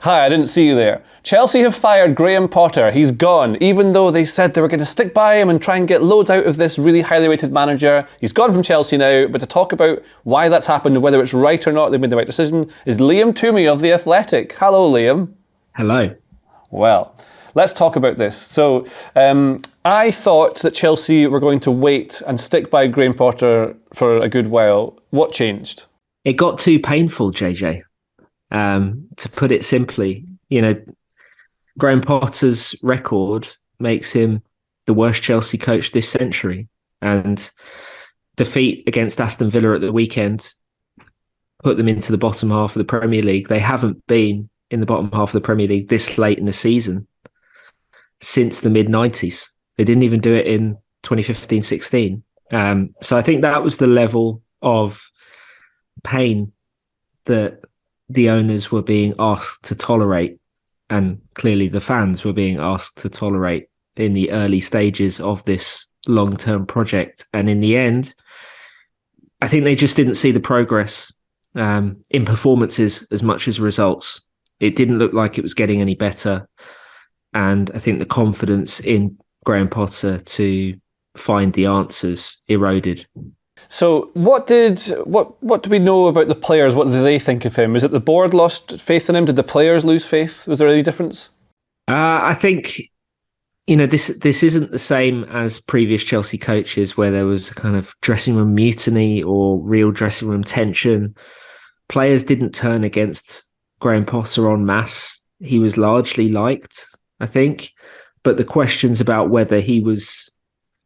Hi, I didn't see you there. Chelsea have fired Graham Potter. He's gone, even though they said they were going to stick by him and try and get loads out of this really highly rated manager. He's gone from Chelsea now, but to talk about why that's happened and whether it's right or not, they've made the right decision, is Liam Twomey of The Athletic. Hello, Liam. Hello. Well, let's talk about this. So, I thought that Chelsea were going to wait and stick by Graham Potter for a good while. What changed? It got too painful, JJ. To put it simply, Graham Potter's record makes him the worst Chelsea coach this century. And defeat against Aston Villa at the weekend put them into the bottom half of the Premier League. They haven't been in the bottom half of the Premier League this late in the season since the mid-90s. They didn't even do it in 2015-16. So I think that was the level of pain that the owners were being asked to tolerate, and clearly the fans were being asked to tolerate in the early stages of this long-term project. And in the end, I think they just didn't see the progress in performances as much as results. It didn't look like it was getting any better. And I think the confidence in Graham Potter to find the answers eroded. So what do we know about the players? What do they think of him? Is it the board lost faith in him? Did the players lose faith? Was there any difference? I think, this isn't the same as previous Chelsea coaches where there was a kind of dressing room mutiny or real dressing room tension. Players didn't turn against Graham Potter en masse. He was largely liked, I think. But the questions about whether he was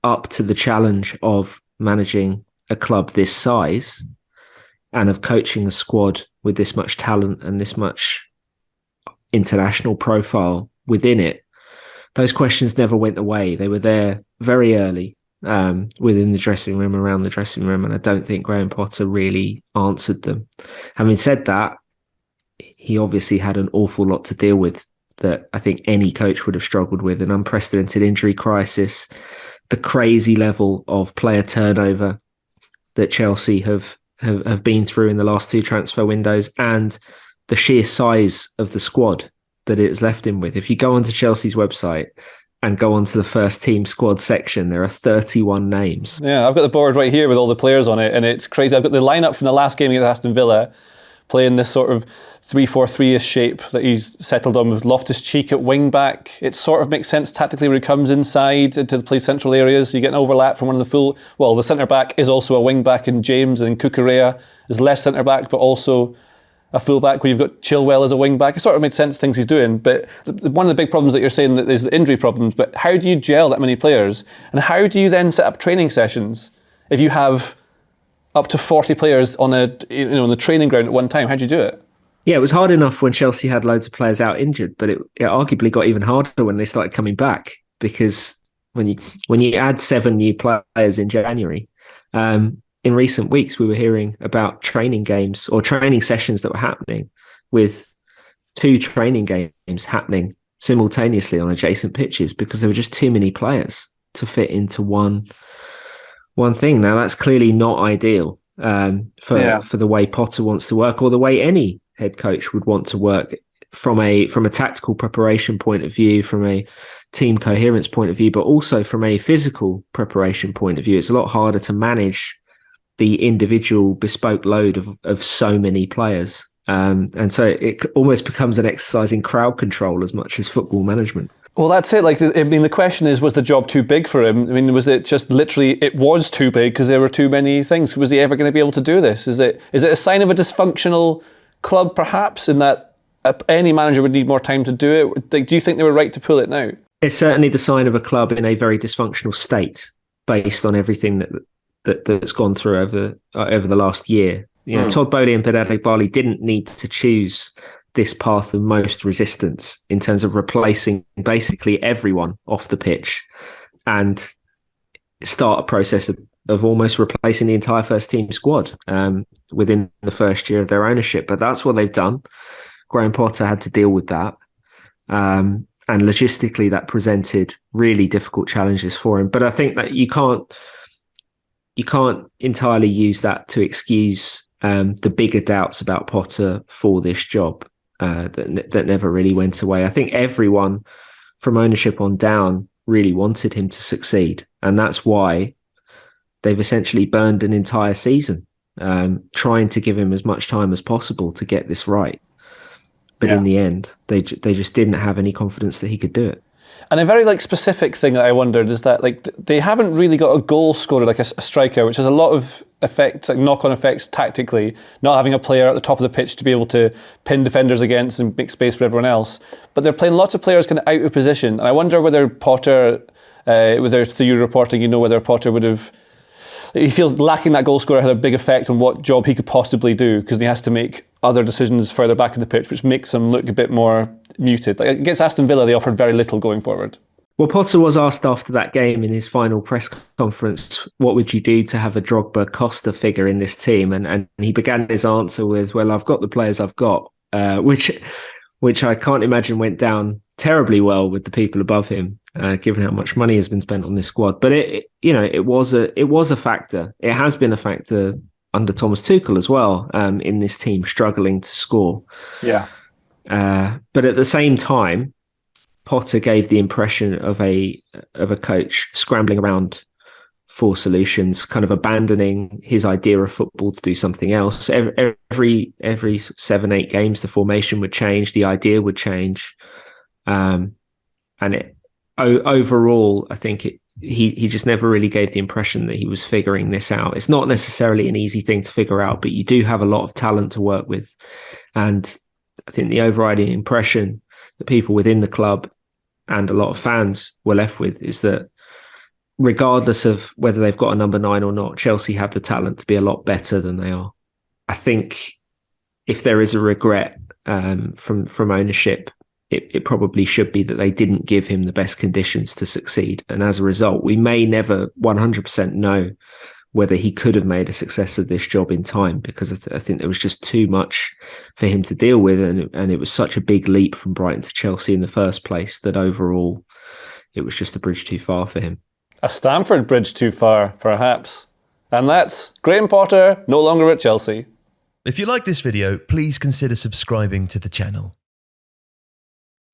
up to the challenge of managing a club this size and of coaching a squad with this much talent and this much international profile within it, those questions never went away. They were there very early within the dressing room, around the dressing room, and I don't think Graham Potter really answered them. Having said that, he obviously had an awful lot to deal with that I think any coach would have struggled with: an unprecedented injury crisis, the crazy level of player turnover that Chelsea have been through in the last two transfer windows, and the sheer size of the squad that it has left him with. If you go onto Chelsea's website and go onto the first team squad section, there are 31 names. Yeah, I've got the board right here with all the players on it, and it's crazy. I've got the lineup from the last game against Aston Villa, playing this sort of 3-4-3-ish shape that he's settled on with Loftus-Cheek at wing back. It sort of makes sense tactically when he comes inside into the play central areas. You get an overlap from one of the centre back is also a wing back in James, and Cucurella is left centre back but also a full back where you've got Chilwell as a wing back. It sort of made sense, things he's doing. But one of the big problems that you're saying that is the injury problems, but how do you gel that many players? And how do you then set up training sessions if you have up to 40 players on the training ground at one time? How do you do it? Yeah, it was hard enough when Chelsea had loads of players out injured, but it arguably got even harder when they started coming back, because when you add 7 new players in January, in recent weeks we were hearing about training games or training sessions that were happening with 2 training games happening simultaneously on adjacent pitches because there were just too many players to fit into one thing. Now that's clearly not ideal for the way Potter wants to work, or the way any head coach would want to work from a tactical preparation point of view, from a team coherence point of view, but also from a physical preparation point of view. It's a lot harder to manage the individual bespoke load of so many players. And so it almost becomes an exercise in crowd control as much as football management. Well, that's it. The question is, was the job too big for him? I mean, was it just literally it was too big because there were too many things? Was he ever going to be able to do this? Is it a sign of a dysfunctional club, perhaps, in that any manager would need more time to do it? Do you think they were right to pull it now? It's certainly the sign of a club in a very dysfunctional state, based on everything that's gone through over the last year. Todd Boehly and Bernardo Bali didn't need to choose this path of most resistance in terms of replacing basically everyone off the pitch and start a process of almost replacing the entire first team squad within the first year of their ownership. But that's what they've done. Graham Potter had to deal with that. And logistically, that presented really difficult challenges for him. But I think that you can't entirely use that to excuse the bigger doubts about Potter for this job. that never really went away. I think everyone from ownership on down really wanted him to succeed, and that's why they've essentially burned an entire season trying to give him as much time as possible to get this right. But in the end, they just didn't have any confidence that he could do it. And a very specific thing that I wondered is that they haven't really got a goal scorer, like a striker, which has a lot of effects, like knock-on effects tactically, not having a player at the top of the pitch to be able to pin defenders against and make space for everyone else. But they're playing lots of players kind of out of position. And I wonder whether Potter, whether through your reporting, whether Potter would have... He feels lacking that goal scorer had a big effect on what job he could possibly do, because he has to make other decisions further back in the pitch, which makes him look a bit more muted. Like against Aston Villa, they offered very little going forward. Well, Potter was asked after that game in his final press conference, what would you do to have a Drogba Costa figure in this team? And he began his answer with, well, I've got the players I've got, which I can't imagine went down terribly well with the people above him, given how much money has been spent on this squad. But it was a factor. It has been a factor under Thomas Tuchel as well, in this team struggling to score. Yeah. But at the same time, Potter gave the impression of a coach scrambling around for solutions, kind of abandoning his idea of football to do something else. Every 7-8 games, the formation would change, the idea would change, and overall, I think he just never really gave the impression that he was figuring this out. It's not necessarily an easy thing to figure out, but you do have a lot of talent to work with, and I think the overriding impression that people within the club and a lot of fans were left with is that regardless of whether they've got a number 9 or not, Chelsea have the talent to be a lot better than they are. I think if there is a regret from ownership, it probably should be that they didn't give him the best conditions to succeed. And as a result, we may never 100% know whether he could have made a success of this job in time, because I think there was just too much for him to deal with. And it was such a big leap from Brighton to Chelsea in the first place that overall it was just a bridge too far for him. A Stamford bridge too far, perhaps. And that's Graham Potter, no longer at Chelsea. If you like this video, please consider subscribing to the channel.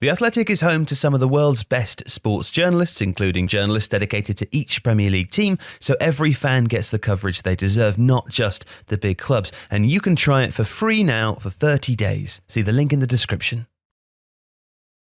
The Athletic is home to some of the world's best sports journalists, including journalists dedicated to each Premier League team, so every fan gets the coverage they deserve, not just the big clubs. And you can try it for free now for 30 days. See the link in the description.